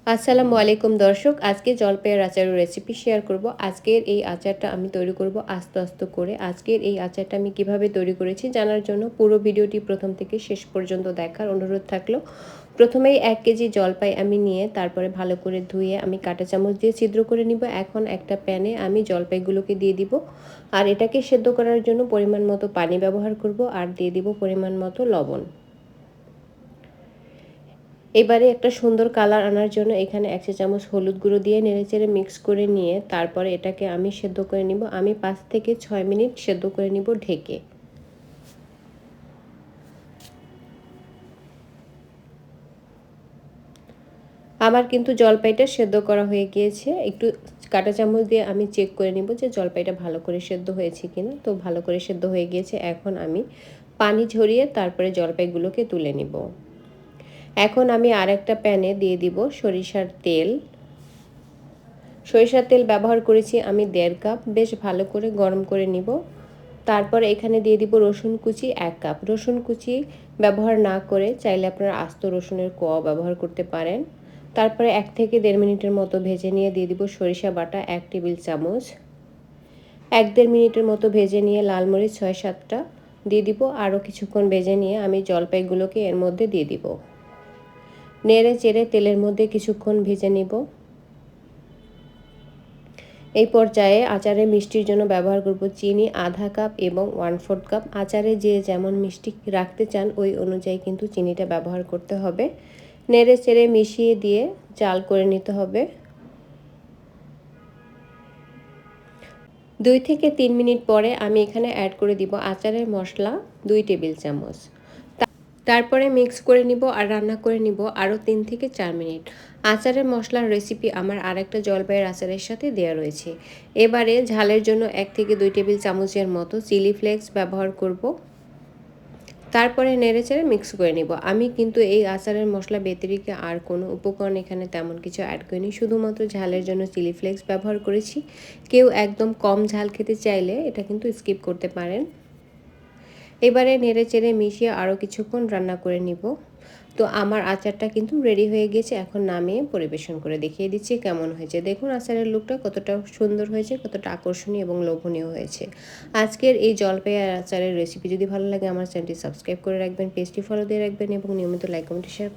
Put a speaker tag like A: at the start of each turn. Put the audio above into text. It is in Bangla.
A: আসসালামু আলাইকুম দর্শক, আজকে জলপাইয়ের আচারের রেসিপি শেয়ার করব। আজকের এই আচারটা আমি তৈরি করব আস্তে আস্তে করে। আজকের এই আচারটা আমি কিভাবে তৈরি করেছি জানার জন্য পুরো ভিডিওটি প্রথম থেকে শেষ পর্যন্ত দেখার অনুরোধ থাকলো। প্রথমেই 1 কেজি জলপাই আমি নিয়ে তারপরে ভালো করে ধুয়ে আমি কাঁটা চামচ দিয়ে ছিদ্র করে নিব। এখন একটা প্যানে আমি জলপাইগুলোকে দিয়ে দিব, আর এটাকে সেদ্ধ করার জন্য পরিমাণ মতো পানি ব্যবহার করব, আর দিয়ে দিব পরিমাণ মতো লবণ। এবারে একটা সুন্দর কালার আনার জন্য এখানে 1 চা চামচ হলুদ গুঁড়ো দিয়ে নেড়েচেড়ে মিক্স করে নিয়ে তারপরে এটাকে আমি সেদ্ধ করে নিব। আমি 5 থেকে 6 মিনিট সেদ্ধ করে নিব ঢেকে। আমার কিন্তু জলপাইটা সেদ্ধ করা হয়ে গিয়েছে। একটু কাঁটা চামচ দিয়ে আমি চেক করে নিব যে জলপাইটা ভালো করে সেদ্ধ হয়েছে কিনা। তো ভালো করে সেদ্ধ হয়ে গিয়েছে। এখন আমি পানি ঝরিয়ে তারপরে জলপাইগুলোকে তুলে নিব। এখন আমি আরেকটা প্যানে দিয়ে দিব সরিষার তেল। সরিষার তেল ব্যবহার করেছি আমি 1.5 কাপ। বেশ ভালো করে গরম করে নিব। তারপর এখানে দিয়ে দিব রসুন কুচি 1 কাপ। রসুন কুচি ব্যবহার না করে চাইলে আপনারা আস্ত রসুনের কোয়াও ব্যবহার করতে পারেন। তারপরে 1 থেকে 1.5 মিনিটের মতো ভেজে নিয়ে দিয়ে দিব সরিষা বাটা 1 টেবিল চামচ। 1-1.5 মিনিটের মতো ভেজে নিয়ে লাল মরিচ 6-7টা দিয়ে দিব। আরও কিছুক্ষণ ভেজে নিয়ে আমি জলপাইগুলোকে এর মধ্যে দিয়ে দিব। নেড়ে চেড়ে তেলের মধ্যে কিছুক্ষণ ভেজে নিব। এই পর্যায়ে আচারে মিষ্টির জন্য ব্যবহার করব চিনি আধা কাপ এবং 1/4 কাপ। আচারে যে যেমন মিষ্টি রাখতে চান ওই অনুযায়ী কিন্তু চিনিটা ব্যবহার করতে হবে। নেড়ে চেড়ে মিশিয়ে দিয়ে জাল করে নিতে হবে। 2 থেকে 3 মিনিট পরে আমি এখানে অ্যাড করে দিব আচারের মশলা 2 টেবিল চামচ। তারপরে মিক্স করে নিব আর রান্না করে নিব আরও 3 থেকে 4 মিনিট। আচারের মশলার রেসিপি আমার আরেকটা জলপাইয়ের আচারের সাথে দেওয়া রয়েছে। এবারে ঝালের জন্য 1 থেকে 2 টেবিল চামচের মতো চিলি ফ্লেক্স ব্যবহার করব। তারপরে নেড়েচেড়ে মিক্স করে নিব। আমি কিন্তু এই আচারের মশলা ব্যতিরিক্ত আর কোনো উপকরণ এখানে তেমন কিছু অ্যাড করিনি, শুধুমাত্র ঝালের জন্য চিলি ফ্লেক্স ব্যবহার করেছি। কেউ একদম কম ঝাল খেতে চাইলে এটা কিন্তু স্কিপ করতে পারেন। এবারে নেড়েচেড়ে মিশিয়ে আরও কিছুক্ষণ রান্না করে নিব। তো আমার আচারটা কিন্তু রেডি হয়ে গেছে। এখন নামিয়ে পরিবেশন করে দেখিয়ে দিচ্ছি কেমন হয়েছে। দেখুন আচারের লুকটা কতটা সুন্দর হয়েছে, কতটা আকর্ষণীয় এবং লোভনীয় হয়েছে। আজকের এই জলপাই আচারের রেসিপি যদি ভালো লাগে আমার চ্যানেলটি সাবস্ক্রাইব করে রাখবেন, পেজটি ফলো দিয়ে রাখবেন এবং নিয়মিত লাইক কমেন্ট শেয়ার